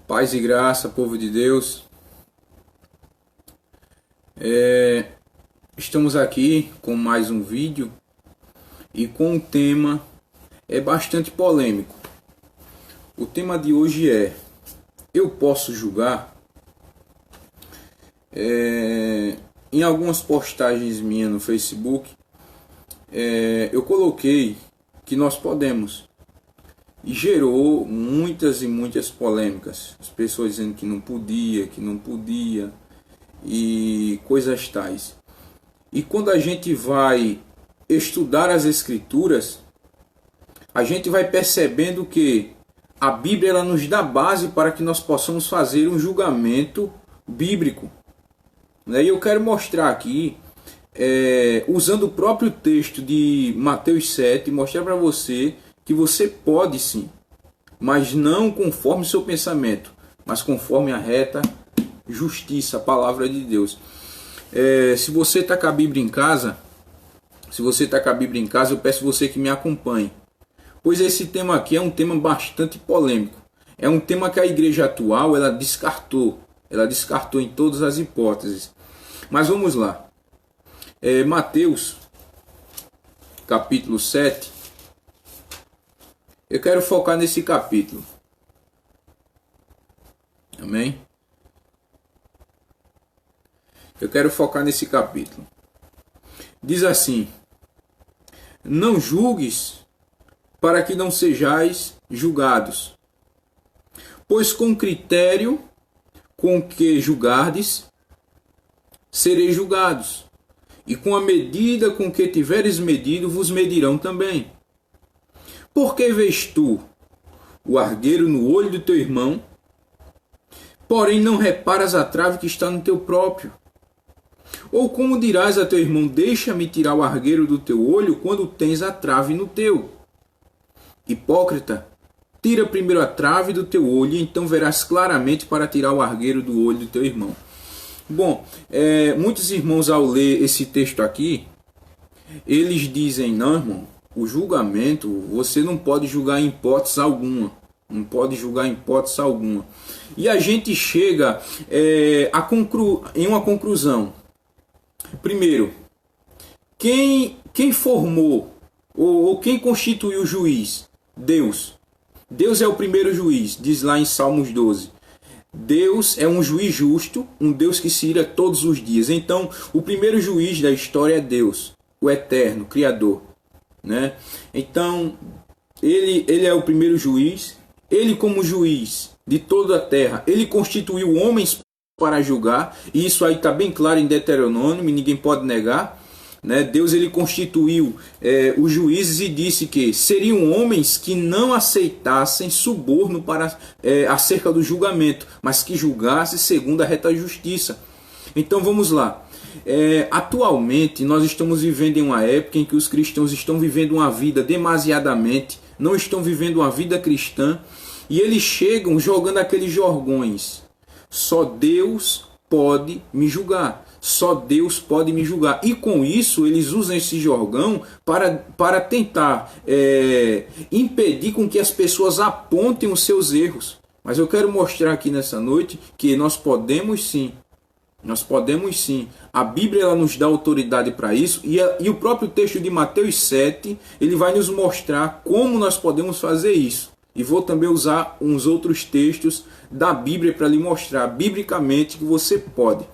Paz e graça, povo de Deus. Estamos aqui com mais um vídeo e com um tema bastante polêmico. O tema de hoje é: eu posso julgar? Em algumas postagens minhas no Facebook, eu coloquei que nós podemos. E gerou muitas e muitas polêmicas. As pessoas dizendo que não podia e coisas tais. E quando a gente vai estudar as Escrituras, a gente vai percebendo que a Bíblia ela nos dá base para que nós possamos fazer um julgamento bíblico. E eu quero mostrar aqui, usando o próprio texto de Mateus 7, mostrar para você que você pode sim, mas não conforme o seu pensamento, mas conforme a reta justiça, a palavra de Deus. Se você está com a Bíblia em casa, eu peço você que me acompanhe, pois esse tema aqui é um tema bastante polêmico. É um tema que a igreja atual ela descartou em todas as hipóteses. Mas vamos lá. Mateus, capítulo 7. Eu quero focar nesse capítulo. Amém? Eu quero focar nesse capítulo. Diz assim: não julgues para que não sejais julgados. Pois com critério com que julgardes, sereis julgados. E com a medida com que tiveres medido, vos medirão também. Por que vês tu o argueiro no olho do teu irmão, porém não reparas a trave que está no teu próprio? Ou como dirás a teu irmão, deixa-me tirar o argueiro do teu olho, quando tens a trave no teu? Hipócrita, tira primeiro a trave do teu olho, e então verás claramente para tirar o argueiro do olho do teu irmão. Bom, muitos irmãos ao ler esse texto aqui, eles dizem: não, irmão, o julgamento, você não pode julgar em hipótese alguma. Não pode julgar em hipótese alguma. E a gente chega em uma conclusão. Primeiro, quem formou ou quem constituiu o juiz? Deus. Deus é o primeiro juiz, diz lá em Salmos 12. Deus é um juiz justo, um Deus que se ira todos os dias. Então, o primeiro juiz da história é Deus, o eterno, Criador. Né? Então, ele é o primeiro juiz. Ele, como juiz de toda a terra, ele constituiu homens para julgar. E isso aí está bem claro em Deuteronômio, ninguém pode negar. Né? Deus ele constituiu os juízes e disse que seriam homens que não aceitassem suborno acerca do julgamento, mas que julgassem segundo a reta justiça. Então vamos lá. Atualmente nós estamos vivendo em uma época em que os cristãos estão vivendo uma vida demasiadamente, não estão vivendo uma vida cristã, e eles chegam jogando aqueles jargões: só Deus pode me julgar, só Deus pode me julgar. E com isso eles usam esse jargão para tentar impedir com que as pessoas apontem os seus erros. Mas eu quero mostrar aqui nessa noite que nós podemos sim. Nós podemos sim. A Bíblia ela nos dá autoridade para isso, e o próprio texto de Mateus 7 ele vai nos mostrar como nós podemos fazer isso. E vou também usar uns outros textos da Bíblia para lhe mostrar biblicamente que você pode.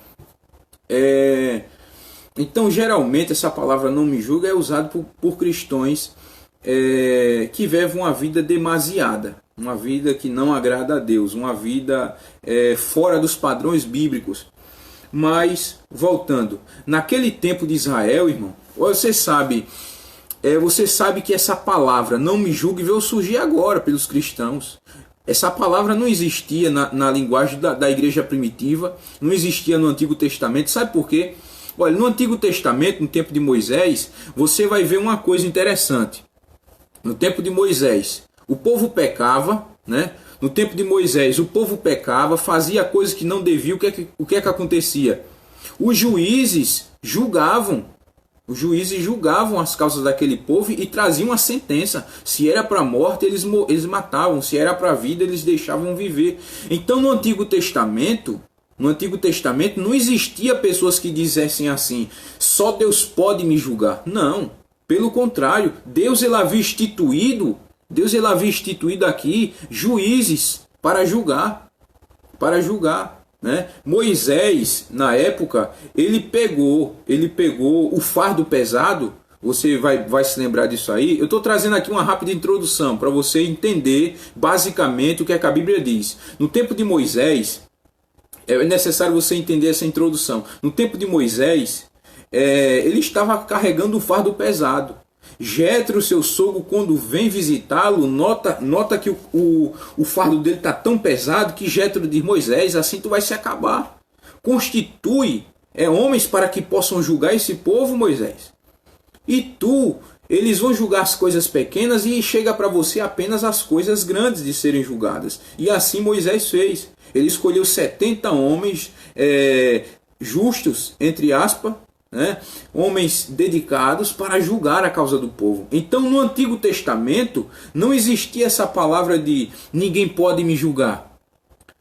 Então, geralmente, essa palavra não me julga é usada por cristãos que vivem uma vida demasiada, uma vida que não agrada a Deus, uma vida fora dos padrões bíblicos. Mas, voltando, naquele tempo de Israel, irmão, você sabe que essa palavra, não me julgue, veio surgir agora pelos cristãos. Essa palavra não existia na linguagem da igreja primitiva, não existia no Antigo Testamento. Sabe por quê? Olha, no Antigo Testamento, no tempo de Moisés, você vai ver uma coisa interessante. No tempo de Moisés, o povo pecava, né? No tempo de Moisés, o povo pecava, fazia coisas que não devia. O que é que acontecia? Os juízes julgavam. Os juízes julgavam as causas daquele povo e traziam a sentença. Se era para a morte, eles matavam. Se era para a vida, eles deixavam viver. Então, no Antigo Testamento não existia pessoas que dissessem assim: só Deus pode me julgar. Não. Pelo contrário, Deus ele havia instituído aqui juízes para julgar. Né? Moisés, na época, ele pegou o fardo pesado. Você vai se lembrar disso aí. Eu estou trazendo aqui uma rápida introdução para você entender basicamente o que é que a Bíblia diz. No tempo de Moisés, é necessário você entender essa introdução. No tempo de Moisés, ele estava carregando um fardo pesado. Jetro, seu sogro, quando vem visitá-lo, nota que o fardo dele está tão pesado que Jetro diz: Moisés, assim tu vai se acabar. Constitui homens para que possam julgar esse povo, Moisés. E eles vão julgar as coisas pequenas e chega para você apenas as coisas grandes de serem julgadas. E assim Moisés fez. Ele escolheu 70 homens justos, entre aspas, né? Homens dedicados para julgar a causa do povo. Então, no Antigo Testamento, não existia essa palavra de ninguém pode me julgar.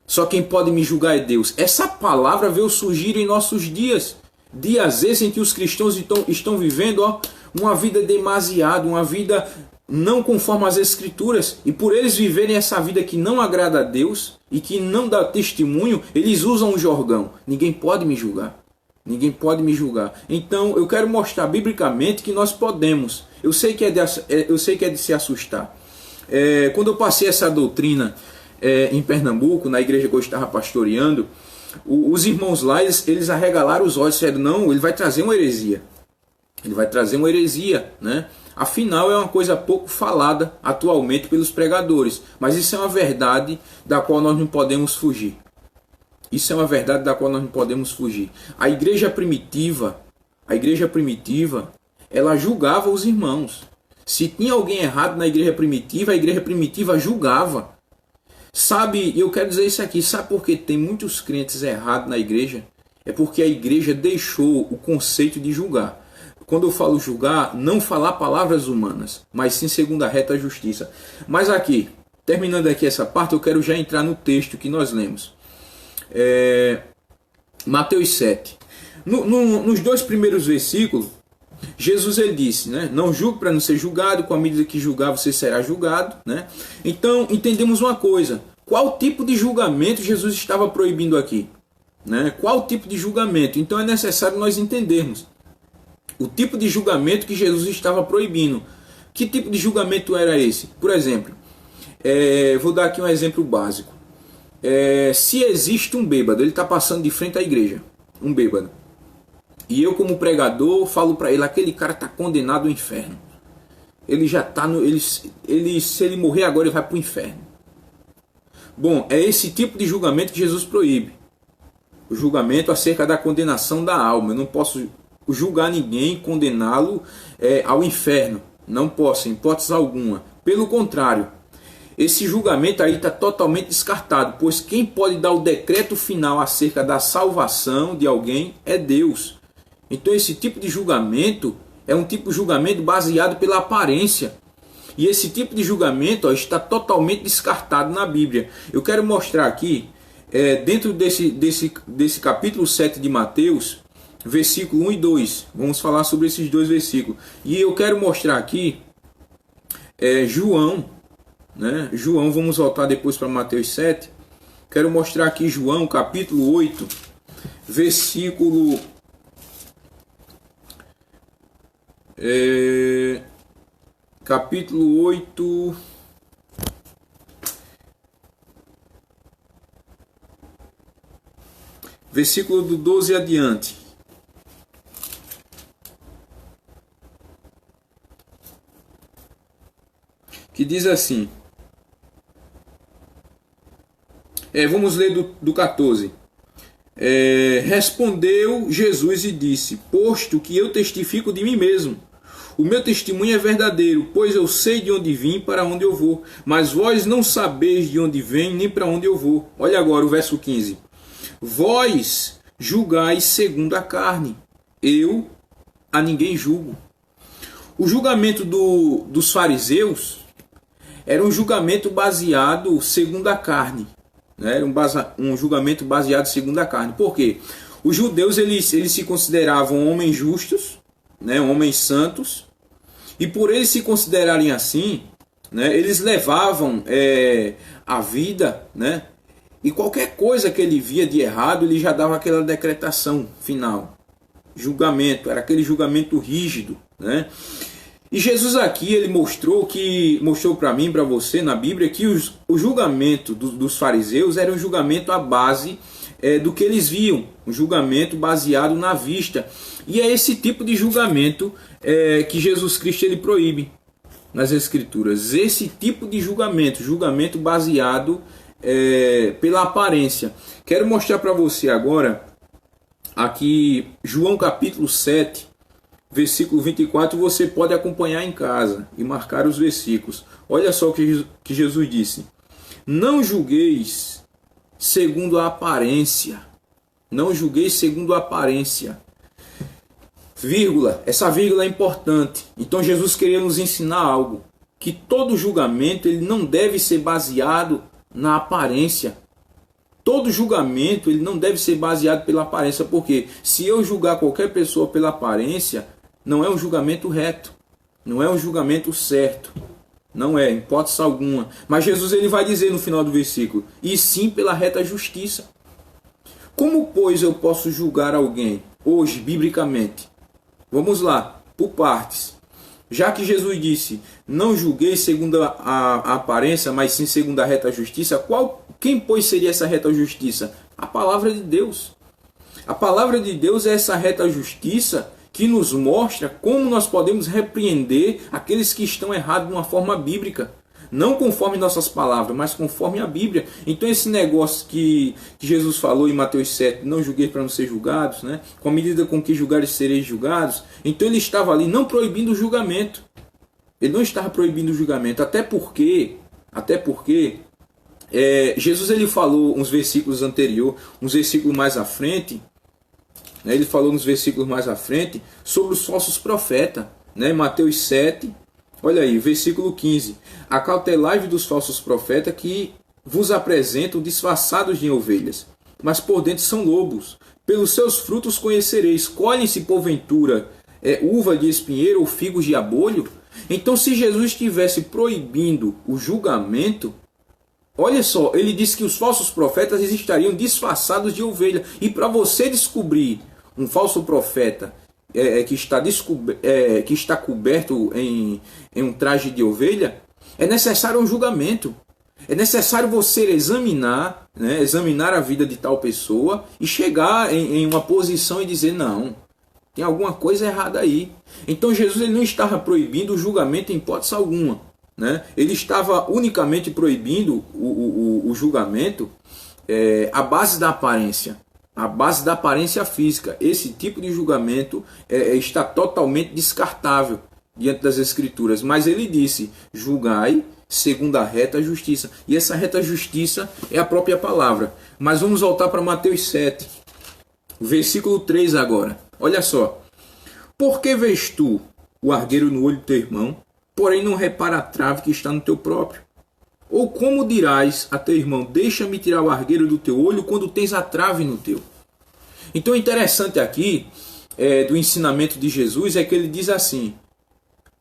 Só quem pode me julgar é Deus. Essa palavra veio surgir em nossos dias. Dias esses em que os cristãos estão vivendo uma vida demasiado, uma vida não conforme as Escrituras. E por eles viverem essa vida que não agrada a Deus e que não dá testemunho, eles usam um jargão: ninguém pode me julgar. Ninguém pode me julgar. Então eu quero mostrar biblicamente que nós podemos. Eu sei que é de se assustar. Quando eu passei essa doutrina em Pernambuco, na igreja que eu estava pastoreando, os irmãos lá, eles arregalaram os olhos e disseram: não, ele vai trazer uma heresia. Ele vai trazer uma heresia, né? Afinal, é uma coisa pouco falada atualmente pelos pregadores. Mas isso é uma verdade da qual nós não podemos fugir. Isso é uma verdade da qual nós não podemos fugir. A igreja primitiva, ela julgava os irmãos. Se tinha alguém errado na igreja primitiva, a igreja primitiva julgava. Sabe, eu quero dizer isso aqui, sabe por que tem muitos crentes errados na igreja? É porque a igreja deixou o conceito de julgar. Quando eu falo julgar, não falar palavras humanas, mas sim segundo a reta justiça. Mas aqui, terminando aqui essa parte, eu quero já entrar no texto que nós lemos. Mateus 7. Nos dois primeiros versículos, Jesus ele disse, né? Não julgue para não ser julgado, com a medida que julgar você será julgado, né? Então entendemos uma coisa: qual tipo de julgamento Jesus estava proibindo aqui, né? Qual tipo de julgamento? Então é necessário nós entendermos o tipo de julgamento que Jesus estava proibindo. Que tipo de julgamento era esse? Por exemplo, vou dar aqui um exemplo básico. Se existe um bêbado, ele está passando de frente à igreja, um bêbado, e eu como pregador falo para ele: aquele cara está condenado ao inferno, ele já está se ele morrer agora ele vai para o inferno. Bom, é esse tipo de julgamento que Jesus proíbe, o julgamento acerca da condenação da alma. Eu não posso julgar ninguém, condená-lo ao inferno, não posso, em hipótese alguma. Pelo contrário, esse julgamento aí está totalmente descartado, pois quem pode dar o decreto final acerca da salvação de alguém é Deus. Então esse tipo de julgamento é um tipo de julgamento baseado pela aparência. E esse tipo de julgamento está totalmente descartado na Bíblia. Eu quero mostrar aqui, dentro desse capítulo 7 de Mateus, versículo 1 e 2. Vamos falar sobre esses dois versículos. E eu quero mostrar aqui João, né? João, vamos voltar depois para Mateus 7. Quero mostrar aqui João, capítulo 8, versículo capítulo 8, versículo do 12 adiante. Que diz assim, vamos ler do 14. Respondeu Jesus e disse: posto que eu testifico de mim mesmo, o meu testemunho é verdadeiro, pois eu sei de onde vim e para onde eu vou, mas vós não sabeis de onde venho nem para onde eu vou. Olha agora o verso 15. Vós julgais segundo a carne, eu a ninguém julgo. O julgamento dos fariseus era um julgamento baseado segundo a carne, né? Era um julgamento baseado segundo a carne. Por quê? Os judeus eles se consideravam homens justos, né? Homens santos, e por eles se considerarem assim, né? Eles levavam a vida, né? E qualquer coisa que ele via de errado, ele já dava aquela decretação final. Julgamento, era aquele julgamento rígido, né? E Jesus aqui, ele mostrou para mim, para você, na Bíblia, que o julgamento dos fariseus era um julgamento à base do que eles viam, um julgamento baseado na vista. E é esse tipo de julgamento que Jesus Cristo ele proíbe nas Escrituras. Esse tipo de julgamento baseado pela aparência. Quero mostrar para você agora, aqui, João capítulo 7, versículo 24, você pode acompanhar em casa e marcar os versículos. Olha só o que Jesus disse. Não julgueis segundo a aparência. Não julgueis segundo a aparência. Vírgula. Essa vírgula é importante. Então Jesus queria nos ensinar algo. Que todo julgamento ele não deve ser baseado na aparência. Todo julgamento ele não deve ser baseado pela aparência. Porque se eu julgar qualquer pessoa pela aparência, não é um julgamento reto, não é um julgamento certo, não é, em hipótese alguma. Mas Jesus ele vai dizer no final do versículo, e sim pela reta justiça. Como, pois, eu posso julgar alguém hoje, biblicamente? Vamos lá, por partes. Já que Jesus disse, não julguei segundo a aparência, mas sim segundo a reta justiça, quem, pois, seria essa reta justiça? A palavra de Deus. A palavra de Deus é essa reta justiça que nos mostra como nós podemos repreender aqueles que estão errados de uma forma bíblica. Não conforme nossas palavras, mas conforme a Bíblia. Então esse negócio que Jesus falou em Mateus 7, não julgueis para não ser julgados, né? Com a medida com que julgares sereis julgados. Então ele estava ali não proibindo o julgamento. Ele não estava proibindo o julgamento. Até porque Jesus ele falou uns versículos anteriores, uns versículos mais à frente, né? Ele falou nos versículos mais à frente sobre os falsos profetas, né? Mateus 7, olha aí, versículo 15. Acautelai-vos dos falsos profetas que vos apresentam disfarçados de ovelhas, mas por dentro são lobos. Pelos seus frutos conhecereis. Colhem-se porventura uva de espinheiro ou figos de abolho? Então, se Jesus estivesse proibindo o julgamento, olha só, ele disse que os falsos profetas estariam disfarçados de ovelha. E para você descobrir um falso profeta que está coberto em um traje de ovelha, é necessário um julgamento. É necessário você examinar, né, examinar a vida de tal pessoa e chegar em uma posição e dizer, não, tem alguma coisa errada aí. Então Jesus ele não estava proibindo o julgamento em hipótese alguma, né? Ele estava unicamente proibindo o julgamento à base da aparência. A base da aparência física. Esse tipo de julgamento está totalmente descartável diante das Escrituras. Mas ele disse, julgai segundo a reta justiça. E essa reta justiça é a própria palavra. Mas vamos voltar para Mateus 7, versículo 3 agora. Olha só. Por que vês tu o argueiro no olho do teu irmão, porém não repara a trave que está no teu próprio? Ou como dirás a teu irmão, deixa-me tirar o argueiro do teu olho quando tens a trave no teu? Então, interessante aqui do ensinamento de Jesus é que ele diz assim,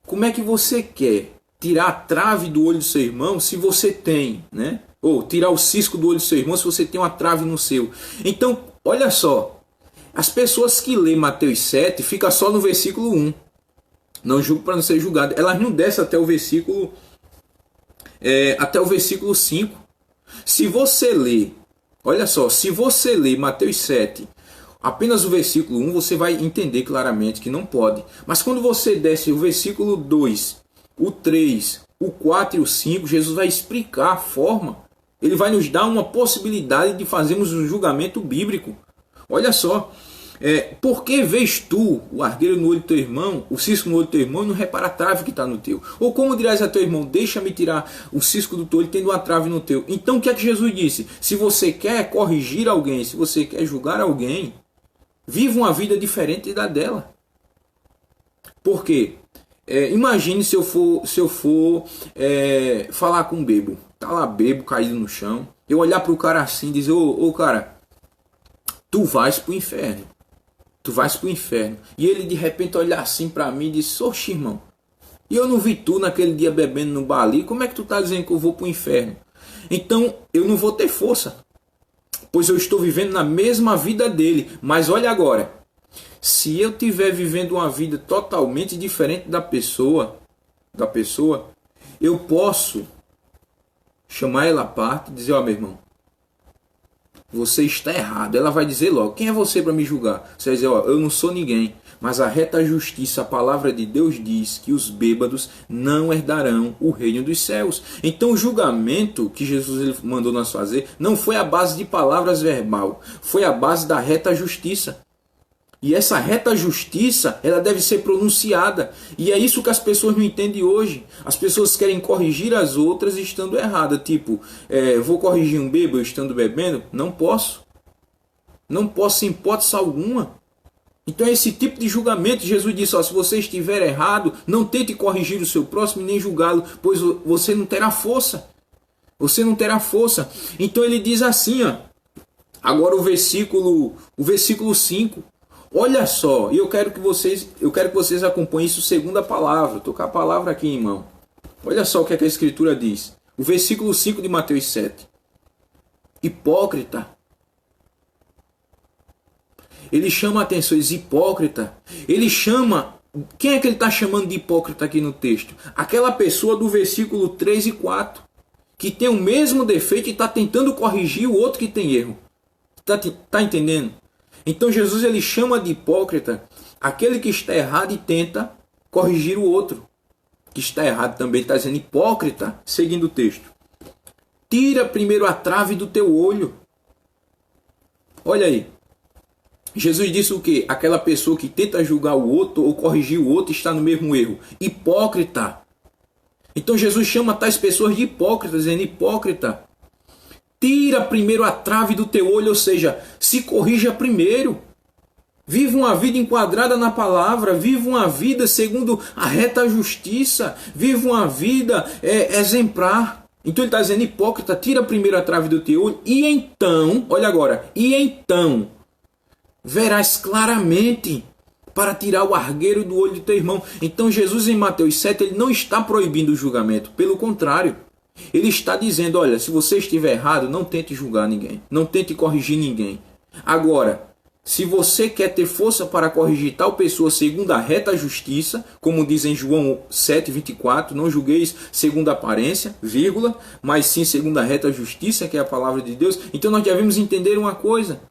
como é que você quer tirar a trave do olho do seu irmão se você tem, né? Ou tirar o cisco do olho do seu irmão se você tem uma trave no seu? Então, olha só, as pessoas que lêem Mateus 7 ficam só no versículo 1. Não julgo para não ser julgado. Elas não descem até o versículo 5. Se você ler, olha só, se você ler Mateus 7, apenas o versículo 1, você vai entender claramente que não pode. Mas quando você desce o versículo 2, o 3, o 4 e o 5, Jesus vai explicar a forma. Ele vai nos dar uma possibilidade de fazermos um julgamento bíblico. Olha só, por que vês tu o argueiro no olho do teu irmão, o cisco no olho do teu irmão e não repara a trave que está no teu? Ou como dirás a teu irmão, deixa-me tirar o cisco do teu olho tendo uma trave no teu? Então o que é que Jesus disse? Se você quer corrigir alguém, se você quer julgar alguém, viva uma vida diferente da dela. Por quê? Imagine se eu for falar com um bebo. Tá lá bebo, caído no chão. Eu olhar pro cara assim e dizer, ô cara, tu vais pro inferno. Tu vais pro inferno. E ele de repente olhar assim pra mim e diz, oxe, irmão, e eu não vi tu naquele dia bebendo no bar ali, como é que tu tá dizendo que eu vou pro inferno? Então eu não vou ter força, pois eu estou vivendo na mesma vida dele. Mas olha agora, se eu estiver vivendo uma vida totalmente diferente da pessoa, eu posso chamar ela à parte e dizer, ó, meu irmão, você está errado. Ela vai dizer logo, quem é você para me julgar? Você vai dizer, ó, eu não sou ninguém. Mas a reta justiça, a palavra de Deus diz que os bêbados não herdarão o reino dos céus. Então o julgamento que Jesus ele mandou nós fazer não foi a base de palavras verbal, foi a base da reta justiça. E essa reta justiça, ela deve ser pronunciada. E é isso que as pessoas não entendem hoje. As pessoas querem corrigir as outras estando erradas. Tipo, vou corrigir um bêbado estando bebendo? Não posso. Não posso em hipótese alguma. Então esse tipo de julgamento, Jesus disse, ó, se você estiver errado, não tente corrigir o seu próximo nem julgá-lo, pois você não terá força. Você não terá força. Então ele diz assim, ó, agora o versículo 5. Olha só, e eu quero que vocês acompanhem isso segundo a palavra. Estou com a palavra aqui em mão. Olha só o que a Escritura diz. O versículo 5 de Mateus 7. Hipócrita. Ele chama a atenção, diz hipócrita. Ele chama... Quem é que ele está chamando de hipócrita aqui no texto? Aquela pessoa do versículo 3 e 4. Que tem o mesmo defeito e está tentando corrigir o outro que tem erro. Tá entendendo? Então Jesus ele chama de hipócrita aquele que está errado e tenta corrigir o outro. Que está errado também, está dizendo hipócrita, seguindo o texto. Tira primeiro a trave do teu olho. Olha aí. Jesus disse o quê? Aquela pessoa que tenta julgar o outro ou corrigir o outro está no mesmo erro. Hipócrita. Então Jesus chama tais pessoas de hipócritas, dizendo hipócrita. Tira primeiro a trave do teu olho, ou seja, se corrija primeiro. Viva uma vida enquadrada na palavra, viva uma vida segundo a reta justiça, viva uma vida exemplar. Então ele está dizendo, hipócrita, tira primeiro a trave do teu olho e então, olha agora, e então verás claramente para tirar o argueiro do olho do teu irmão. Então Jesus em Mateus 7, ele não está proibindo o julgamento, pelo contrário. Ele está dizendo, olha, se você estiver errado, não tente julgar ninguém, não tente corrigir ninguém. Agora, se você quer ter força para corrigir tal pessoa segundo a reta justiça, como diz em João 7,24, não julgueis segundo a aparência, vírgula, mas sim segundo a reta justiça, que é a palavra de Deus, então nós devemos entender uma coisa.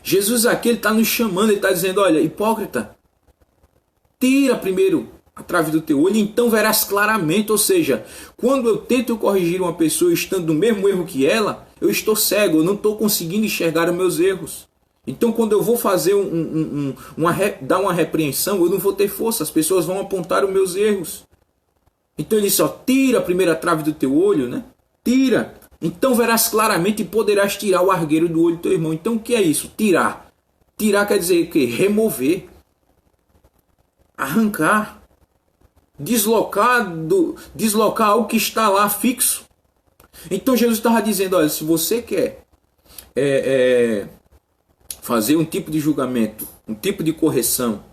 Jesus aqui está nos chamando, ele está dizendo, olha, hipócrita, tira primeiro a trave do teu olho, então verás claramente. Ou seja, quando eu tento corrigir uma pessoa estando no mesmo erro que ela, eu estou cego, eu não estou conseguindo enxergar os meus erros. Então quando eu vou fazer dar uma repreensão, eu não vou ter força, as pessoas vão apontar os meus erros. Então ele disse, ó, tira a primeira trave do teu olho, né? Tira. Então verás claramente e poderás tirar o argueiro do olho do teu irmão. Então o que é isso? Tirar. Tirar quer dizer o quê? Remover. Arrancar. Deslocar algo que está lá fixo. Então Jesus estava dizendo, olha, se você quer fazer um tipo de julgamento, um tipo de correção,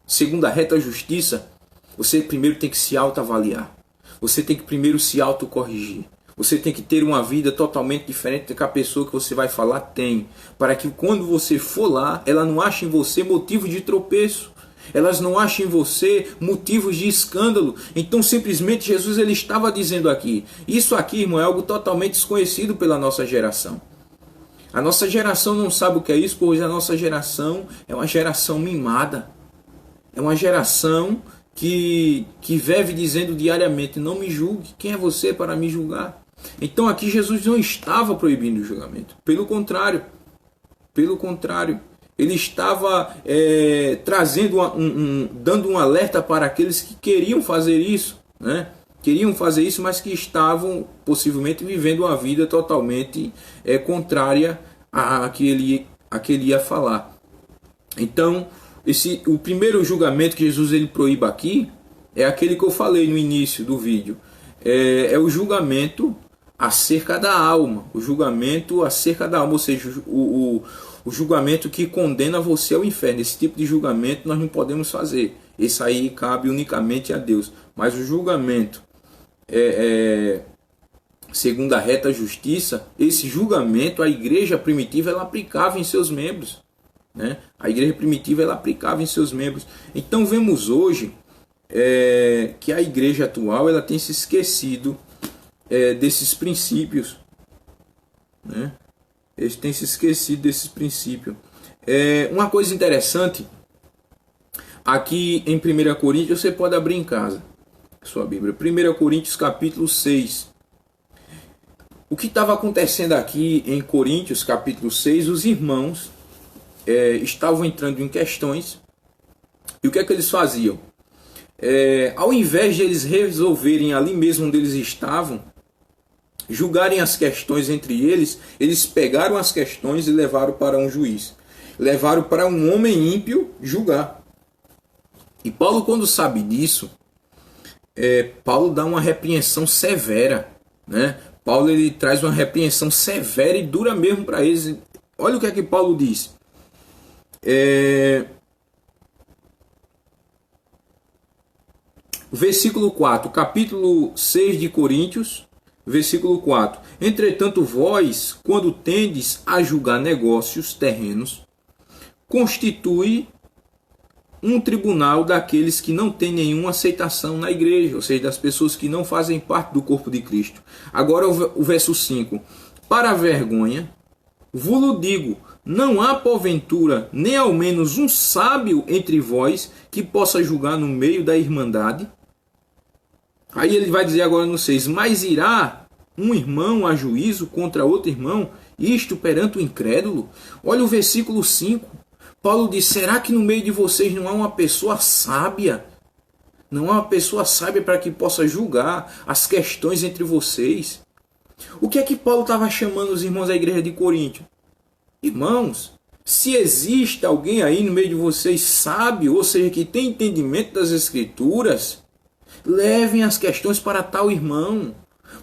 segundo a reta justiça, você primeiro tem que se autoavaliar. Você tem que primeiro se autocorrigir. Você tem que ter uma vida totalmente diferente do que a pessoa que você vai falar tem. Para que quando você for lá, ela não ache em você motivo de tropeço. Elas não achem em você motivos de escândalo. Então simplesmente Jesus ele estava dizendo aqui. Isso aqui, irmão, é algo totalmente desconhecido pela nossa geração. A nossa geração não sabe o que é isso, pois a nossa geração é uma geração mimada. É uma geração que vive dizendo diariamente, não me julgue, quem é você para me julgar? Então aqui Jesus não estava proibindo o julgamento. Pelo contrário. Ele estava trazendo dando um alerta para aqueles que queriam fazer isso, né? Queriam fazer isso, mas que estavam possivelmente vivendo uma vida totalmente contrária a que ele ia falar. Então, o primeiro julgamento que Jesus ele proíbe aqui é aquele que eu falei no início do vídeo. É o julgamento acerca da alma. O julgamento acerca da alma, ou seja, o julgamento que condena você ao inferno. Esse tipo de julgamento nós não podemos fazer. Esse aí cabe unicamente a Deus. Mas o julgamento segundo a reta justiça, esse julgamento a igreja primitiva ela aplicava em seus membros, né? A igreja primitiva ela aplicava em seus membros. Então vemos hoje que a igreja atual ela tem se esquecido desses princípios, né? Eles têm se esquecido desses princípios. Uma coisa interessante, aqui em 1 Coríntios, você pode abrir em casa sua Bíblia, 1 Coríntios capítulo 6. O que estava acontecendo aqui em Coríntios capítulo 6, os irmãos estavam entrando em questões, e o que é que eles faziam? Ao invés de eles resolverem ali mesmo onde eles estavam, julgarem as questões entre eles, eles pegaram as questões e levaram para um juiz. Levaram para um homem ímpio julgar. E Paulo, quando sabe disso, Paulo dá uma repreensão severa, né? Paulo ele traz uma repreensão severa e dura mesmo para eles. Olha o que é que Paulo diz. Versículo 4, capítulo 6 de Coríntios, versículo 4. Entretanto, vós, quando tendes a julgar negócios terrenos, constitui um tribunal daqueles que não têm nenhuma aceitação na igreja, ou seja, das pessoas que não fazem parte do corpo de Cristo. Agora o verso 5. Para a vergonha, vos digo, não há porventura nem ao menos um sábio entre vós que possa julgar no meio da irmandade. Aí ele vai dizer agora no 6, mas irá um irmão a juízo contra outro irmão, isto perante o incrédulo? Olha o versículo 5. Paulo diz, será que no meio de vocês não há uma pessoa sábia? Não há uma pessoa sábia para que possa julgar as questões entre vocês? O que é que Paulo estava chamando os irmãos da igreja de Corinto? Irmãos, se existe alguém aí no meio de vocês sábio, ou seja, que tem entendimento das escrituras, levem as questões para tal irmão,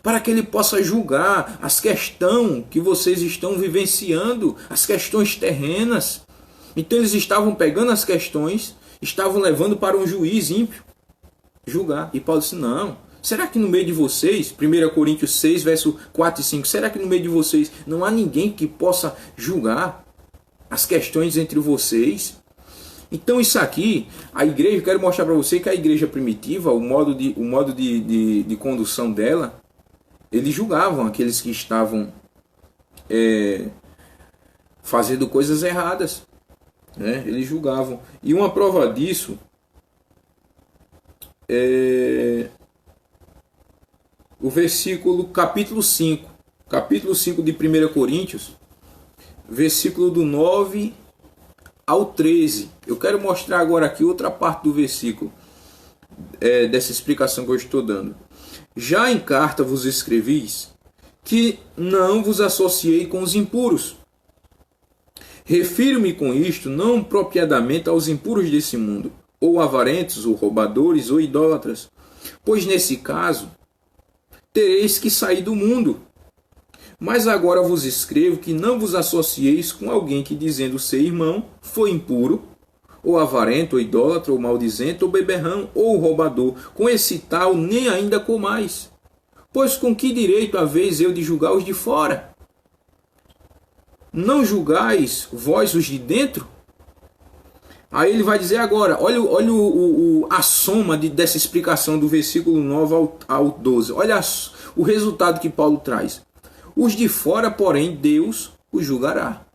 para que ele possa julgar as questões que vocês estão vivenciando, as questões terrenas. Então eles estavam pegando as questões, estavam levando para um juiz ímpio julgar. E Paulo disse, não, será que no meio de vocês, 1 Coríntios 6, verso 4 e 5, será que no meio de vocês não há ninguém que possa julgar as questões entre vocês? Então isso aqui, a igreja, eu quero mostrar para você que a igreja primitiva, o modo de condução dela, eles julgavam aqueles que estavam fazendo coisas erradas. Eles julgavam. E uma prova disso o versículo capítulo 5 de 1 Coríntios, versículo do 9 ao 13. Eu quero mostrar agora aqui outra parte do versículo dessa explicação que eu estou dando. Já em carta vos escrevis que não vos associei com os impuros. Refiro-me com isto não propriamente aos impuros desse mundo, ou avarentos, ou roubadores, ou idólatras, pois nesse caso tereis que sair do mundo. Mas agora vos escrevo que não vos associeis com alguém que, dizendo ser irmão, foi impuro, ou avarento, ou idólatra, ou maldizente, ou beberrão, ou roubador. Com esse tal nem ainda comais. Pois com que direito haveis eu de julgar os de fora? Não julgais vós os de dentro? Aí ele vai dizer agora, olha a soma dessa explicação do versículo 9 ao 12. Olha o resultado que Paulo traz. Os de fora, porém, Deus os julgará.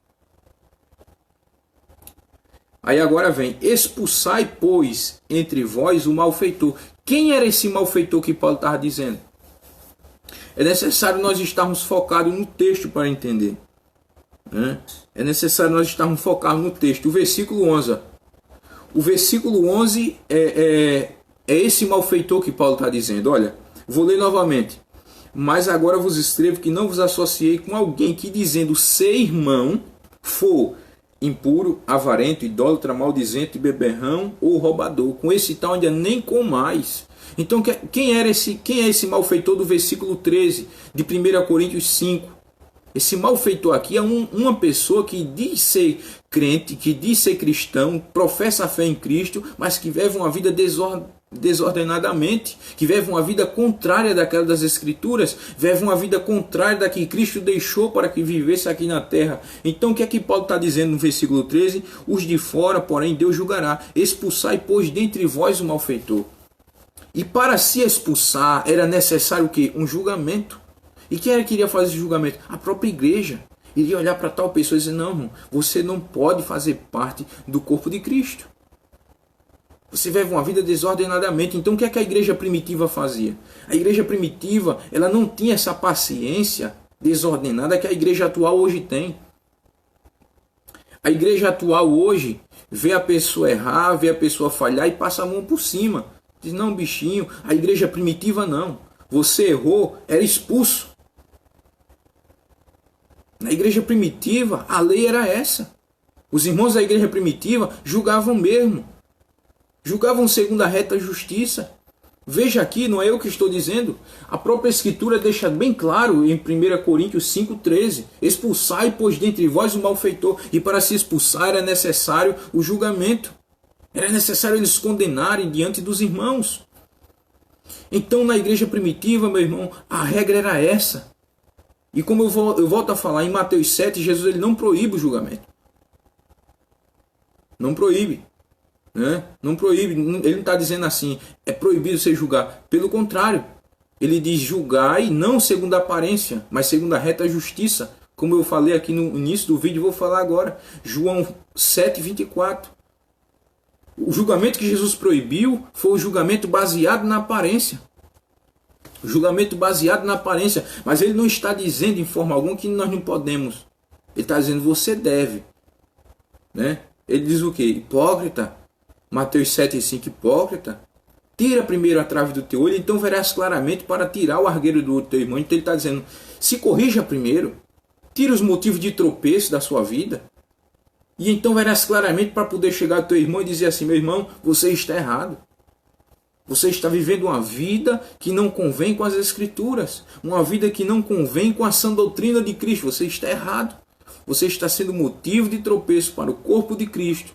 Aí agora vem, expulsai, pois, entre vós o malfeitor. Quem era esse malfeitor que Paulo estava dizendo? É necessário nós estarmos focados no texto para entender. É necessário nós estarmos focados no texto. O versículo 11. O versículo 11 é esse malfeitor que Paulo está dizendo. Olha, vou ler novamente. Mas agora vos escrevo que não vos associei com alguém que, dizendo ser irmão, for impuro, avarento, idólatra, maldizente, beberrão ou roubador. Com esse tal ainda nem comais. Então quem é esse malfeitor do versículo 13 de 1 Coríntios 5? Esse malfeitor aqui é uma pessoa que diz ser crente, que diz ser cristão, professa a fé em Cristo, mas que vive uma vida desordenadamente, que vive uma vida contrária daquela das Escrituras, vive uma vida contrária da que Cristo deixou para que vivesse aqui na terra. Então o que é que Paulo está dizendo no versículo 13? Os de fora, porém, Deus julgará. Expulsai, pois, dentre vós o malfeitor. E para se expulsar era necessário o quê? Um julgamento. E quem era que iria fazer esse julgamento? A própria igreja. Iria olhar para tal pessoa e dizer, não, irmão, você não pode fazer parte do corpo de Cristo. Você vive uma vida desordenadamente. Então o que é que a igreja primitiva fazia? A igreja primitiva, ela não tinha essa paciência desordenada que a igreja atual hoje tem. A igreja atual hoje vê a pessoa errar, vê a pessoa falhar e passa a mão por cima. Diz, não, bichinho. A igreja primitiva não. Você errou, era expulso. Na igreja primitiva, a lei era essa. Os irmãos da igreja primitiva julgavam mesmo. Julgavam segundo a reta justiça. Veja aqui, não é eu que estou dizendo. A própria Escritura deixa bem claro em 1 Coríntios 5,13. Expulsai, pois, dentre vós o malfeitor. E para se expulsar era necessário o julgamento. Era necessário eles condenarem diante dos irmãos. Então, na igreja primitiva, meu irmão, a regra era essa. E como eu volto a falar, em Mateus 7, Jesus ele não proíbe o julgamento. Não proíbe. Né? Não proíbe. Ele não está dizendo assim, é proibido você julgar. Pelo contrário, ele diz julgai não segundo a aparência, mas segundo a reta justiça. Como eu falei aqui no início do vídeo, vou falar agora. João 7, 24. O julgamento que Jesus proibiu foi o julgamento baseado na aparência. O julgamento baseado na aparência. Mas ele não está dizendo em forma alguma que nós não podemos. Ele está dizendo você deve. Né? Ele diz o quê? Hipócrita. Mateus 7,5. Hipócrita. Tira primeiro a trave do teu olho, então verás claramente para tirar o argueiro do teu irmão. Então ele está dizendo, se corrija primeiro. Tira os motivos de tropeço da sua vida. E então verás claramente para poder chegar ao teu irmão e dizer assim, meu irmão, você está errado. Você está vivendo uma vida que não convém com as Escrituras. Uma vida que não convém com a sã doutrina de Cristo. Você está errado. Você está sendo motivo de tropeço para o corpo de Cristo.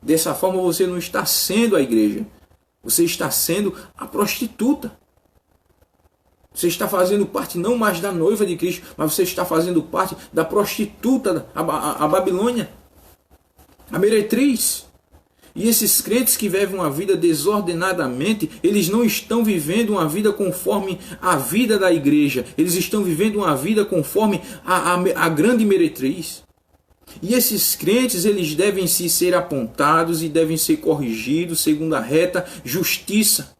Dessa forma você não está sendo a igreja. Você está sendo a prostituta. Você está fazendo parte não mais da noiva de Cristo, mas você está fazendo parte da prostituta, a Babilônia. A meretriz. E esses crentes que vivem uma vida desordenadamente, eles não estão vivendo uma vida conforme a vida da igreja. Eles estão vivendo uma vida conforme a grande meretriz. E esses crentes, eles devem ser apontados e devem ser corrigidos segundo a reta justiça.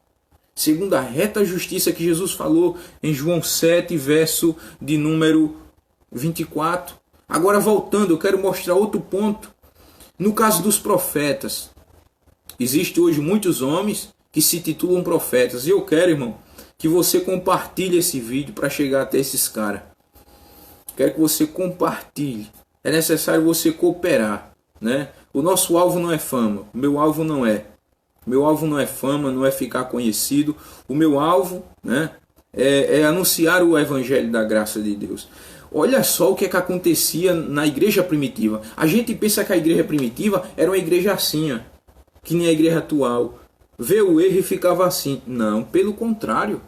Segundo a reta justiça que Jesus falou em João 7, verso de número 24. Agora voltando, eu quero mostrar outro ponto. No caso dos profetas, existem hoje muitos homens que se titulam profetas. E eu quero, irmão, que você compartilhe esse vídeo para chegar até esses caras. Quero que você compartilhe. É necessário você cooperar. Né? O nosso alvo não é fama. O meu alvo não é. O meu alvo não é fama, não é ficar conhecido. O meu alvo, né, é anunciar o evangelho da graça de Deus. Olha só o que é que acontecia na igreja primitiva. A gente pensa que a igreja primitiva era uma igreja assim, ó, que nem a igreja atual. Vê o erro e ficava assim. Não, pelo contrário.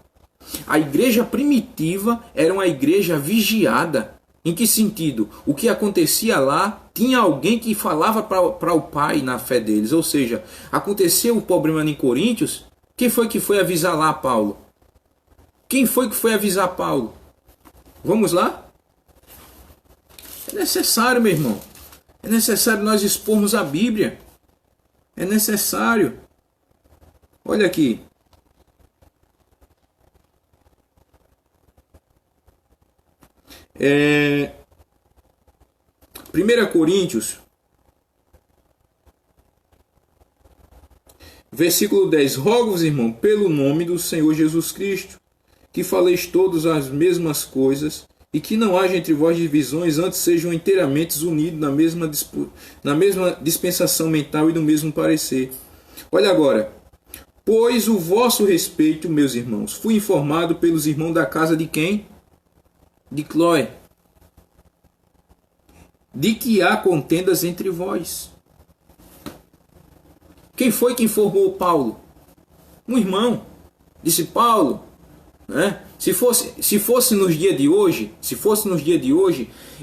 A igreja primitiva era uma igreja vigiada. Em que sentido? O que acontecia lá, tinha alguém que falava para o pai na fé deles. Ou seja, aconteceu o problema em Coríntios. Quem foi que foi avisar lá Paulo? Quem foi que foi avisar Paulo? Vamos lá? É necessário, meu irmão. É necessário nós expormos a Bíblia. É necessário. Olha aqui. É... 1 Coríntios, versículo 10. Rogo-vos, irmão, pelo nome do Senhor Jesus Cristo, que faleis todos as mesmas coisas e que não haja entre vós divisões, antes sejam inteiramente unidos na mesma dispensação mental e no mesmo parecer. Olha agora. Pois o vosso respeito, meus irmãos, fui informado pelos irmãos da casa de quem? De Cloé. De que há contendas entre vós. Quem foi que informou Paulo? Um irmão. Disse: Paulo, né? Se fosse nos dias de hoje,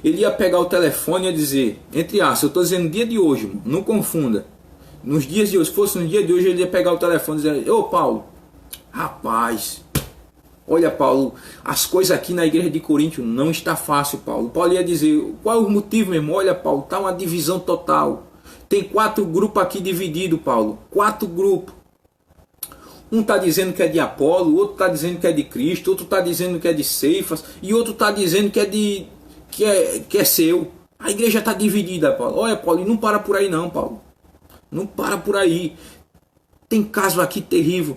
ele ia pegar o telefone e ia dizer, entre aspas, eu estou dizendo dia de hoje, mano, não confunda. Nos dias de hoje, se fosse no dia de hoje, ele ia pegar o telefone e dizer: ô Paulo, rapaz, olha Paulo, as coisas aqui na igreja de Corinto não está fácil, Paulo. Paulo ia dizer: qual é o motivo, meu irmão? Olha Paulo, está uma divisão total. Tem 4 grupos aqui divididos, Paulo. 4 grupos. Um está dizendo que é de Apolo, outro está dizendo que é de Cristo, outro está dizendo que é de Ceifas, e outro está dizendo que é seu. A igreja está dividida, Paulo. Olha, Paulo, e não para por aí não, Paulo. Não para por aí. Tem caso aqui terrível.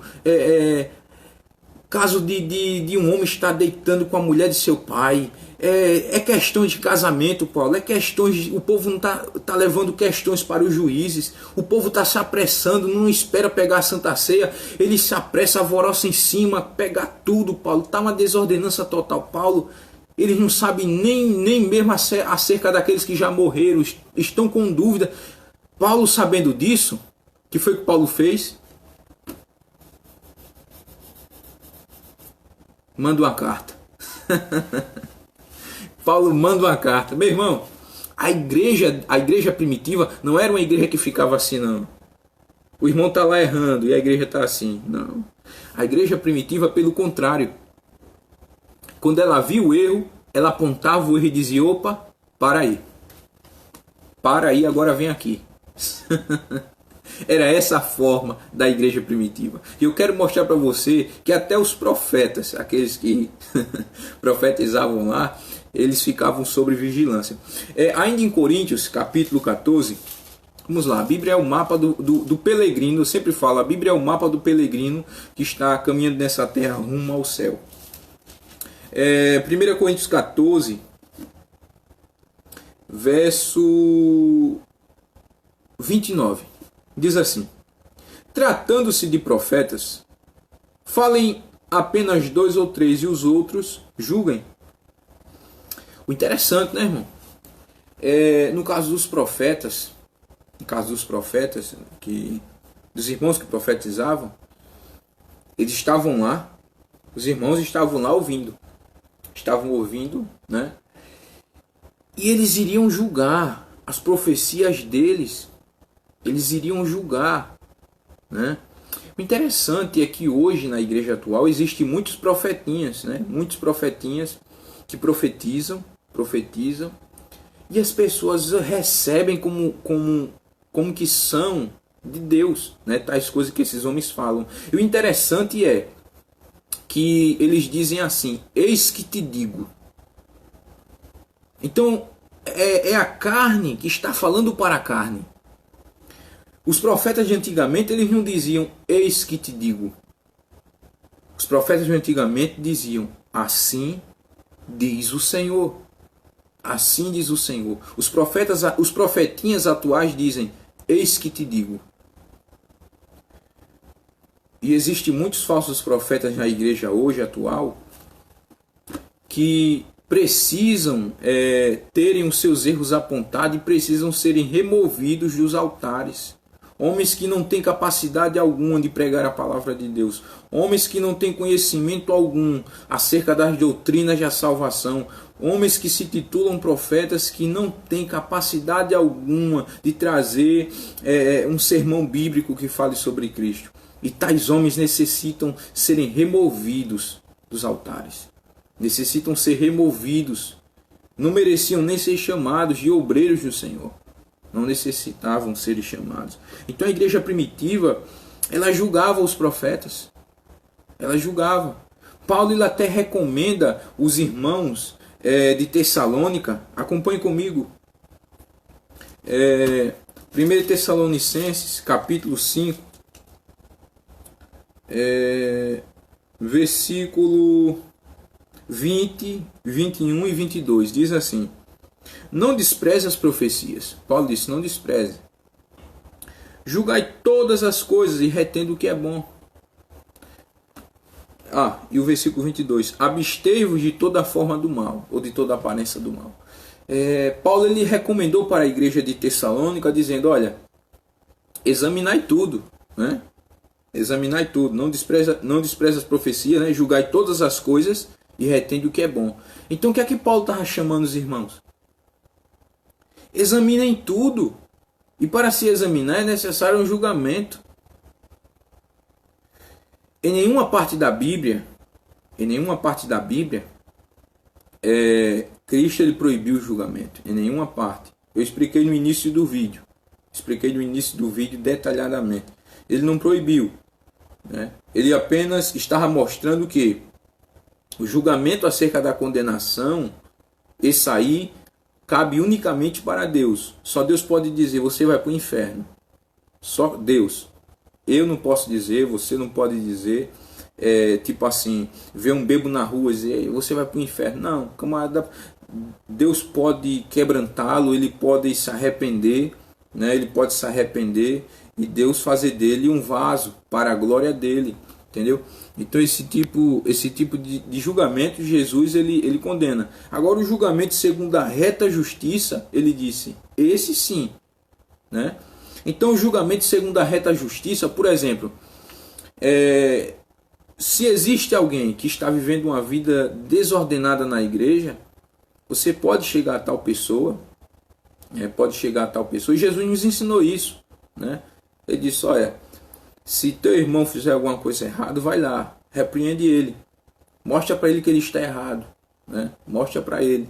Caso de um homem estar deitando com a mulher de seu pai. É questões de casamento, Paulo. É questões. O povo não tá levando questões para os juízes. O povo está se apressando, não espera pegar a Santa Ceia. Ele se apressa, alvoroça em cima, pega tudo, Paulo. Tá uma desordenança total, Paulo. Eles não sabem nem mesmo acerca daqueles que já morreram. Estão com dúvida. Paulo, sabendo disso, o que foi que Paulo fez? Manda uma carta. Paulo manda uma carta. Meu irmão, a igreja primitiva não era uma igreja que ficava assim, não. O irmão está lá errando e a igreja está assim. Não. A igreja primitiva, pelo contrário. Quando ela viu o erro, ela apontava o erro e dizia: opa, para aí. Para aí, agora vem aqui. Era essa a forma da igreja primitiva. E eu quero mostrar para você que até os profetas, aqueles que profetizavam lá, eles ficavam sob vigilância. Ainda em Coríntios, capítulo 14, vamos lá, a Bíblia é o mapa do peregrino. Eu sempre falo, a Bíblia é o mapa do peregrino que está caminhando nessa terra rumo ao céu. 1 Coríntios 14, verso 29, diz assim: tratando-se de profetas, falem apenas 2 ou 3 e os outros julguem. O interessante, né, irmão? No caso dos profetas, dos irmãos que profetizavam, eles estavam lá, os irmãos estavam lá estavam ouvindo, né? E eles iriam julgar as profecias deles. Eles iriam julgar, né? O interessante é que hoje na igreja atual existem muitos profetinhas, né? Muitos profetinhas que profetizam, e as pessoas recebem como que são de Deus, né? Tais coisas que esses homens falam. E o interessante é que eles dizem assim: eis que te digo. Então é a carne que está falando para a carne. Os profetas de antigamente, eles não diziam eis que te digo. Os profetas de antigamente diziam: assim diz o Senhor. Assim diz o Senhor. Os profetinhas atuais dizem: eis que te digo. E existem muitos falsos profetas na igreja hoje atual que precisam terem os seus erros apontados e precisam serem removidos dos altares. Homens que não têm capacidade alguma de pregar a palavra de Deus. Homens que não têm conhecimento algum acerca das doutrinas da salvação. Homens que se titulam profetas que não têm capacidade alguma de trazer um sermão bíblico que fale sobre Cristo. E tais homens necessitam serem removidos dos altares. Necessitam ser removidos. Não mereciam nem ser chamados de obreiros do Senhor. Não necessitavam ser chamados. Então a igreja primitiva, ela julgava os profetas. Ela julgava. Paulo ele até recomenda os irmãos de Tessalônica. Acompanhe comigo. 1 Tessalonicenses, capítulo 5. Versículo 20, 21 e 22. Diz assim: não despreze as profecias. Paulo disse: não despreze. Julgai todas as coisas e retendo o que é bom. E o versículo 22. Abstei-vos de toda forma do mal, ou de toda aparência do mal. Paulo ele recomendou para a igreja de Tessalônica, dizendo: olha, examinai tudo, né? Examinai tudo, não despreze as profecias, né? Julgai todas as coisas e retende o que é bom. Então o que é que Paulo estava chamando os irmãos? Examinem tudo. E para se examinar é necessário um julgamento. Em nenhuma parte da Bíblia, Cristo ele proibiu o julgamento. Em nenhuma parte. Eu expliquei no início do vídeo. Detalhadamente. Ele não proibiu, né? Ele apenas estava mostrando que o julgamento acerca da condenação, esse aí, cabe unicamente para Deus. Só Deus pode dizer: você vai para o inferno. Só Deus. Eu não posso dizer, você não pode dizer. Tipo assim, ver um bebo na rua e dizer: você vai para o inferno. Não, camarada, Deus pode quebrantá-lo, ele pode se arrepender, né? Ele pode se arrepender e Deus fazer dele um vaso para a glória dele, entendeu? Então esse tipo de julgamento Jesus ele condena. Agora o julgamento segundo a reta justiça, ele disse: esse sim, né? Então o julgamento segundo a reta justiça, por exemplo, se existe alguém que está vivendo uma vida desordenada na igreja, você pode chegar a tal pessoa, e Jesus nos ensinou isso, né? Ele disse: olha, se teu irmão fizer alguma coisa errada, vai lá, repreende ele, mostra para ele que ele está errado, né? Mostra para ele.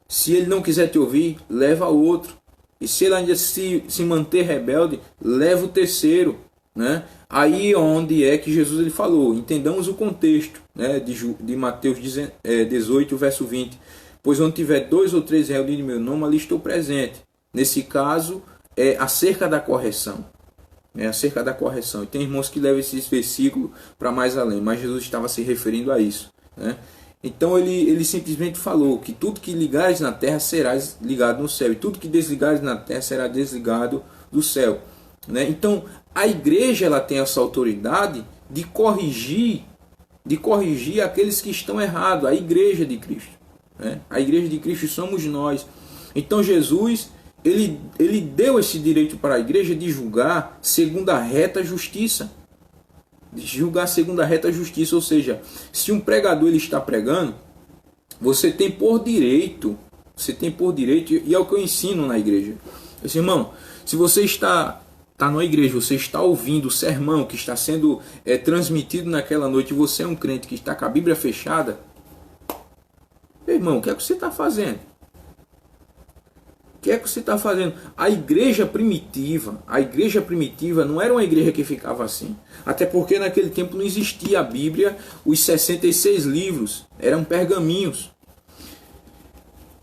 Se ele não quiser te ouvir, leva outro. E se ele ainda se manter rebelde, leva o terceiro, né? Aí onde é que Jesus ele falou, entendamos o contexto, né? De Mateus 18, verso 20. Pois onde tiver 2 ou 3 reunidos em meu nome, ali estou presente. Nesse caso, é acerca da correção. Acerca da correção. E tem irmãos que levam esse versículo para mais além, mas Jesus estava se referindo a isso, né? Então ele simplesmente falou que tudo que ligares na terra será ligado no céu, e tudo que desligares na terra será desligado do céu, né? Então a igreja ela tem essa autoridade de corrigir aqueles que estão errados, a igreja de Cristo, né? A igreja de Cristo somos nós. Então Jesus ele deu esse direito para a igreja de julgar segundo a reta justiça. Ou seja, se um pregador ele está pregando, você tem por direito, e é o que eu ensino na igreja. Eu disse: irmão, se você está numa igreja, você está ouvindo o sermão que está sendo transmitido naquela noite, e você é um crente que está com a Bíblia fechada, meu irmão, o que é que você está fazendo? O que é que você está fazendo? A igreja primitiva não era uma igreja que ficava assim. Até porque naquele tempo não existia a Bíblia, os 66 livros, eram pergaminhos.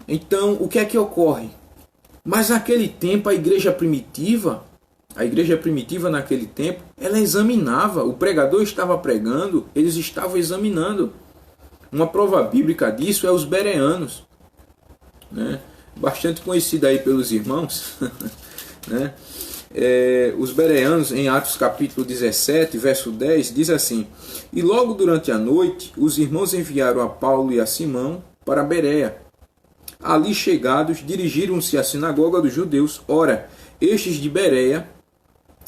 Então, o que é que ocorre? Mas naquele tempo, a igreja primitiva naquele tempo, ela examinava. O pregador estava pregando, eles estavam examinando. Uma prova bíblica disso é os bereanos, né? Bastante conhecido aí pelos irmãos, né? Os bereanos, em Atos capítulo 17, verso 10, diz assim: e logo durante a noite, os irmãos enviaram a Paulo e a Simão para Bereia. Ali chegados, dirigiram-se à sinagoga dos judeus. Ora, estes de Bereia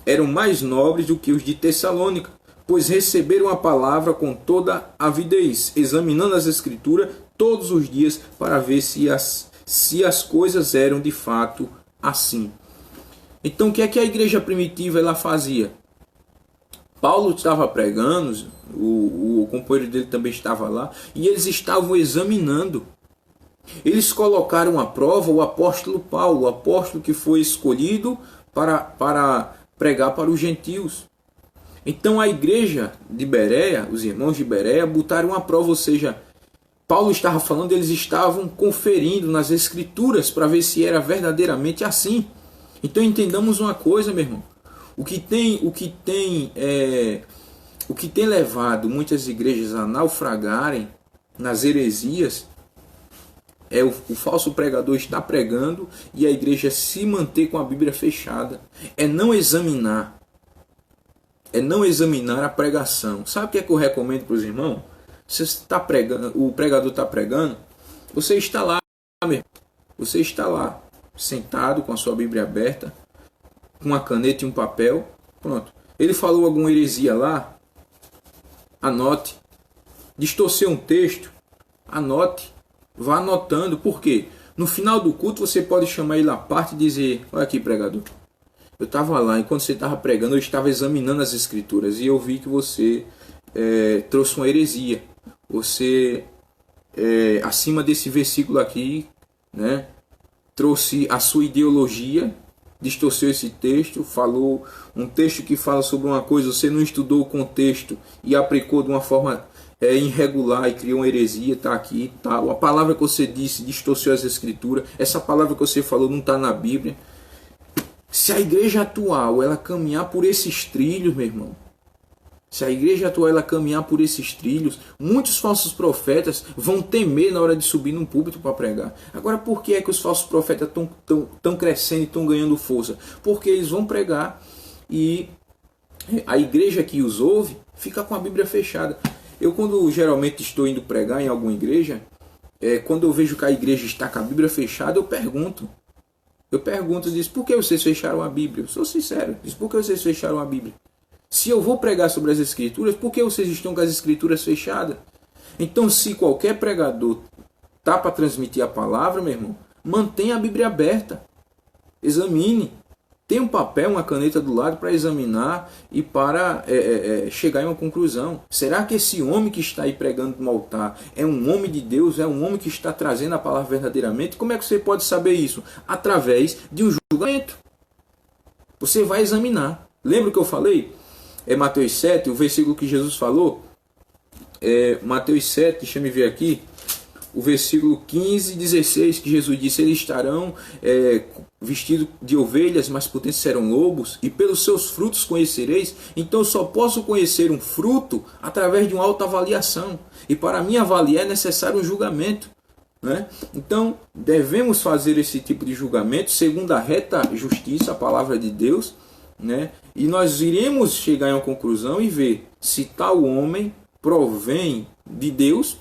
eram mais nobres do que os de Tessalônica, pois receberam a palavra com toda avidez, examinando as escrituras todos os dias para ver se as coisas eram de fato assim. Então o que é que a igreja primitiva ela fazia? Paulo estava pregando, o companheiro dele também estava lá, e eles estavam examinando. Eles colocaram à prova o apóstolo Paulo, o apóstolo que foi escolhido para pregar para os gentios. Então a igreja de Bereia, os irmãos de Bereia, botaram à prova, ou seja, Paulo estava falando, eles estavam conferindo nas escrituras para ver se era verdadeiramente assim. Então entendamos uma coisa, meu irmão. O que tem levado muitas igrejas a naufragarem nas heresias, é o falso pregador está pregando e a igreja se manter com a Bíblia fechada. É não examinar. É não examinar a pregação. Sabe o que é que eu recomendo para os irmãos? Você está pregando, o pregador está pregando, você está lá, mesmo. Você está lá, sentado com a sua Bíblia aberta, com uma caneta e um papel. Pronto. Ele falou alguma heresia lá, anote. Distorceu um texto, anote. Vá anotando. Por quê? No final do culto você pode chamar ele à parte e dizer: olha aqui, pregador, eu estava lá, enquanto você estava pregando, eu estava examinando as escrituras e eu vi que você trouxe uma heresia. Você, acima desse versículo aqui, né, trouxe a sua ideologia, distorceu esse texto, falou um texto que fala sobre uma coisa, você não estudou o contexto e aplicou de uma forma irregular e criou uma heresia, está aqui, tal. A palavra que você disse distorceu as escrituras, essa palavra que você falou não está na Bíblia. Se a igreja atual ela caminhar por esses trilhos, meu irmão, se a igreja atual ela caminhar por esses trilhos, muitos falsos profetas vão temer na hora de subir num púlpito para pregar. Agora, por que é que os falsos profetas estão crescendo e estão ganhando força? Porque eles vão pregar e a igreja que os ouve fica com a Bíblia fechada. Eu, quando geralmente estou indo pregar em alguma igreja, quando eu vejo que a igreja está com a Bíblia fechada, eu pergunto, diz, por que vocês fecharam a Bíblia? Eu sou sincero, diz, por que vocês fecharam a Bíblia? Se eu vou pregar sobre as escrituras, por que vocês estão com as escrituras fechadas? Então, se qualquer pregador tá para transmitir a palavra, meu irmão, mantenha a Bíblia aberta. Examine. Tem um papel, uma caneta do lado para examinar e para chegar em uma conclusão. Será que esse homem que está aí pregando no altar é um homem de Deus? É um homem que está trazendo a palavra verdadeiramente? Como é que você pode saber isso? Através de um julgamento. Você vai examinar. Lembra o que eu falei? Mateus 7, o versículo que Jesus falou. Mateus 7, deixa eu ver aqui. O versículo 15 e 16, que Jesus disse: eles estarão vestidos de ovelhas, mas por dentro serão lobos, e pelos seus frutos conhecereis. Então eu só posso conhecer um fruto através de uma autoavaliação. E para mim avaliar é necessário um julgamento. Né? Então devemos fazer esse tipo de julgamento segundo a reta justiça, a palavra de Deus. Né? E nós iremos chegar em uma conclusão e ver se tal homem provém de Deus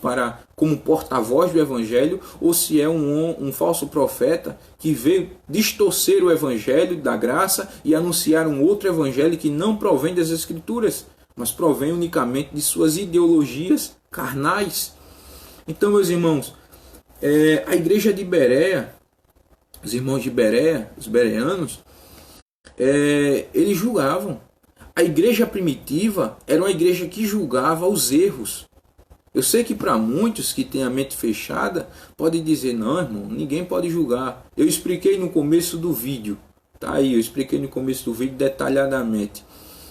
como porta-voz do Evangelho, ou se é um falso profeta que veio distorcer o Evangelho da graça e anunciar um outro Evangelho que não provém das Escrituras, mas provém unicamente de suas ideologias carnais. Então, meus irmãos, a igreja de Bereia, os irmãos de Bereia, os bereanos, eles julgavam. A igreja primitiva era uma igreja que julgava os erros. Eu sei que para muitos que têm a mente fechada, podem dizer: não, irmão, ninguém pode julgar. Eu expliquei no começo do vídeo. Tá aí, eu expliquei no começo do vídeo detalhadamente.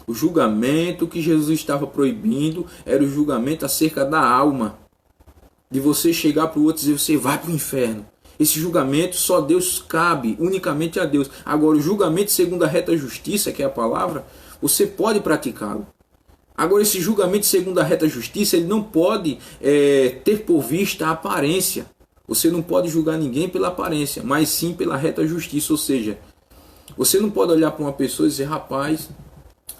O julgamento que Jesus estava proibindo era o julgamento acerca da alma. De você chegar para o outro e dizer: você vai para o inferno. Esse julgamento só Deus cabe, unicamente a Deus. Agora, o julgamento segundo a reta justiça, que é a palavra, você pode praticá-lo. Agora, esse julgamento segundo a reta justiça, ele não pode ter por vista a aparência. Você não pode julgar ninguém pela aparência, mas sim pela reta justiça. Ou seja, você não pode olhar para uma pessoa e dizer: rapaz,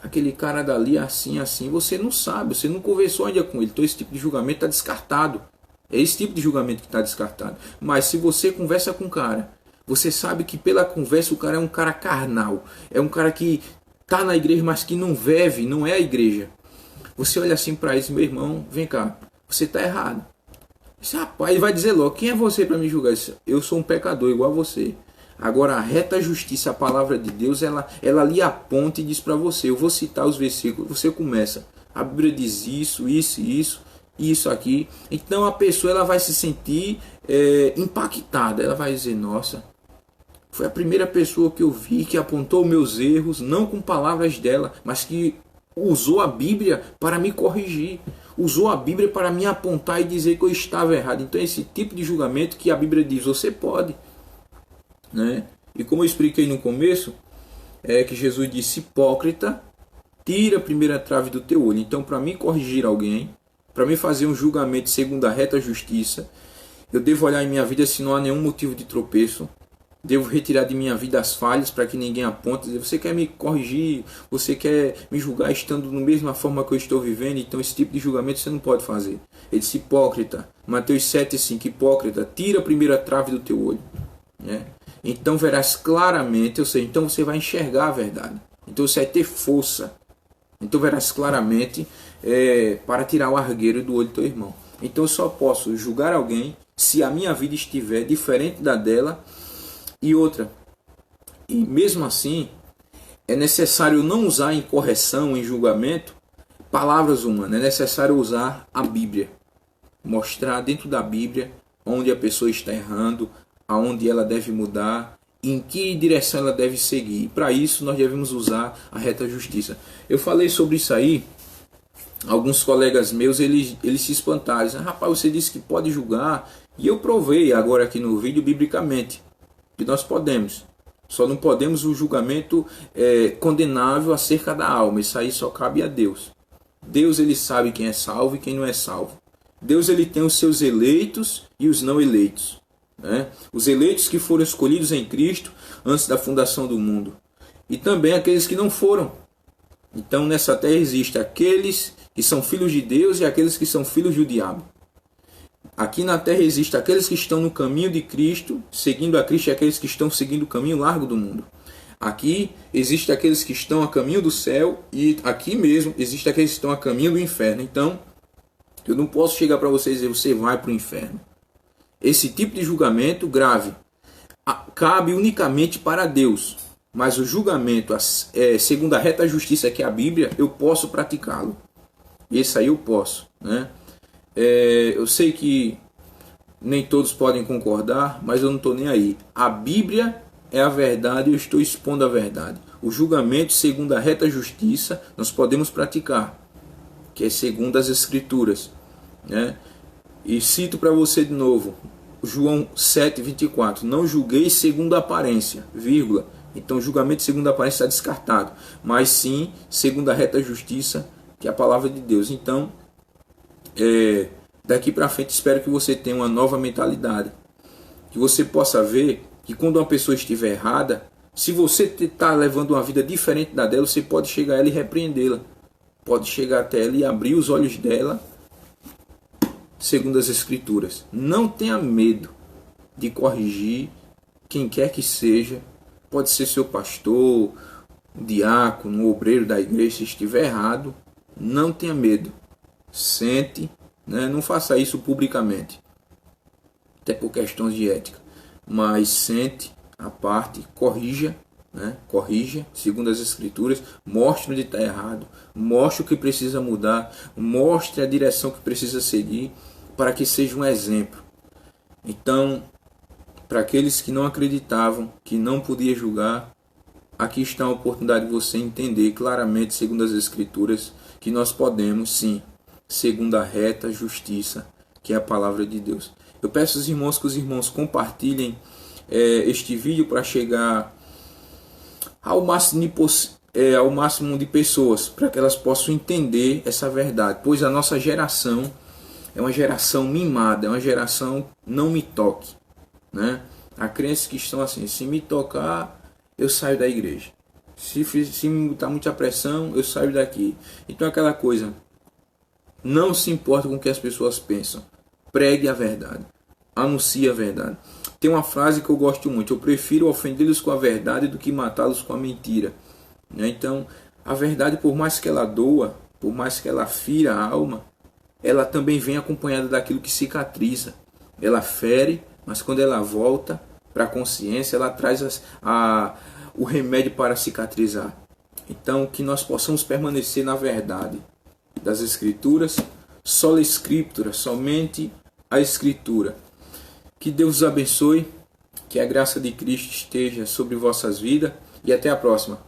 aquele cara dali assim, assim. Você não sabe, você não conversou ainda com ele. Então esse tipo de julgamento está descartado. É esse tipo de julgamento que está descartado. Mas se você conversa com o cara, você sabe que pela conversa o cara é um cara carnal. É um cara que está na igreja, mas que não vive, não é a igreja. Você olha assim para ele: meu irmão, vem cá, você está errado. Esse rapaz, ele vai dizer logo: quem é você para me julgar? Eu sou um pecador igual a você. Agora, a reta justiça, a palavra de Deus, ela lhe aponta e diz para você. Eu vou citar os versículos, você começa. A Bíblia diz isso, isso, isso, isso aqui. Então a pessoa ela vai se sentir impactada. Ela vai dizer: nossa, foi a primeira pessoa que eu vi que apontou meus erros, não com palavras dela, mas que usou a Bíblia para me corrigir. Usou a Bíblia para me apontar e dizer que eu estava errado. Então esse tipo de julgamento que a Bíblia diz, você pode. Né? E como eu expliquei no começo, que Jesus disse: hipócrita, tira a primeira trave do teu olho. Então, para mim corrigir alguém, para me fazer um julgamento segundo a reta justiça, eu devo olhar em minha vida se não há nenhum motivo de tropeço. Devo retirar de minha vida as falhas para que ninguém aponte. Você quer me corrigir? Você quer me julgar estando da mesma forma que eu estou vivendo? Então esse tipo de julgamento você não pode fazer. Ele disse: hipócrita. Mateus 7,5. Hipócrita, tira a primeira trave do teu olho, né? Então verás claramente, ou seja, então você vai enxergar a verdade. Então você vai ter força. Então verás claramente para tirar o argueiro do olho do teu irmão. Então eu só posso julgar alguém se a minha vida estiver diferente da dela. E outra, e mesmo assim, é necessário não usar em correção, em julgamento, palavras humanas. É necessário usar a Bíblia. Mostrar dentro da Bíblia onde a pessoa está errando, aonde ela deve mudar, em que direção ela deve seguir. Para isso, nós devemos usar a reta justiça. Eu falei sobre isso aí. Alguns colegas meus, eles se espantaram. Dizem: rapaz, você disse que pode julgar. E eu provei agora aqui no vídeo, biblicamente, que nós podemos. Só não podemos o julgamento condenável acerca da alma. Isso aí só cabe a Deus. Deus, ele sabe quem é salvo e quem não é salvo. Deus, ele tem os seus eleitos e os não eleitos, né? Os eleitos que foram escolhidos em Cristo antes da fundação do mundo. E também aqueles que não foram. Então nessa terra existe aqueles que são filhos de Deus e aqueles que são filhos do diabo. Aqui na terra existe aqueles que estão no caminho de Cristo, seguindo a Cristo, e aqueles que estão seguindo o caminho largo do mundo. Aqui existe aqueles que estão a caminho do céu, e aqui mesmo existe aqueles que estão a caminho do inferno. Então, eu não posso chegar para vocês e dizer: você vai para o inferno. Esse tipo de julgamento grave cabe unicamente para Deus. Mas o julgamento, segundo a reta justiça que é a Bíblia, eu posso praticá-lo. Esse aí eu posso, né? Eu sei que nem todos podem concordar, mas eu não estou nem aí. A Bíblia é a verdade e eu estou expondo a verdade. O julgamento segundo a reta justiça nós podemos praticar, que é segundo as Escrituras, né? E cito para você de novo João 7,24: não julgueis segundo a aparência, vírgula. Então o julgamento segundo a aparência está descartado, mas sim segundo a reta justiça, que é a palavra de Deus. Então daqui para frente espero que você tenha uma nova mentalidade, que você possa ver que quando uma pessoa estiver errada, se você está levando uma vida diferente da dela, você pode chegar a ela e repreendê-la, pode chegar até ela e abrir os olhos dela segundo as Escrituras. Não tenha medo de corrigir quem quer que seja. Pode ser seu pastor, um diácono, um obreiro da igreja. Se estiver errado, não tenha medo. Sente, né? Não faça isso publicamente, até por questões de ética. Mas sente a parte, corrija, né? Corrija segundo as Escrituras. Mostre onde está errado. Mostre o que precisa mudar. Mostre a direção que precisa seguir, para que seja um exemplo. Então, para aqueles que não acreditavam, que não podia julgar, aqui está a oportunidade de você entender claramente, segundo as Escrituras, que nós podemos sim, segundo a reta justiça, que é a palavra de Deus. Eu peço aos irmãos que os irmãos compartilhem este vídeo para chegar ao máximo de pessoas, para que elas possam entender essa verdade, pois a nossa geração é uma geração mimada, é uma geração não me toque, né? Há crentes que estão assim: se me tocar, eu saio da igreja. Se me botar muita pressão, eu saio daqui. Então aquela coisa, não se importa com o que as pessoas pensam. Pregue a verdade. Anuncie a verdade. Tem uma frase que eu gosto muito: eu prefiro ofendê-los com a verdade do que matá-los com a mentira. Então, a verdade, por mais que ela doa, por mais que ela fira a alma, ela também vem acompanhada daquilo que cicatriza. Ela fere, mas quando ela volta para a consciência, ela traz o remédio para cicatrizar. Então, que nós possamos permanecer na verdade das Escrituras, sola Escritura, somente a Escritura. Que Deus os abençoe, que a graça de Cristo esteja sobre vossas vidas e até a próxima.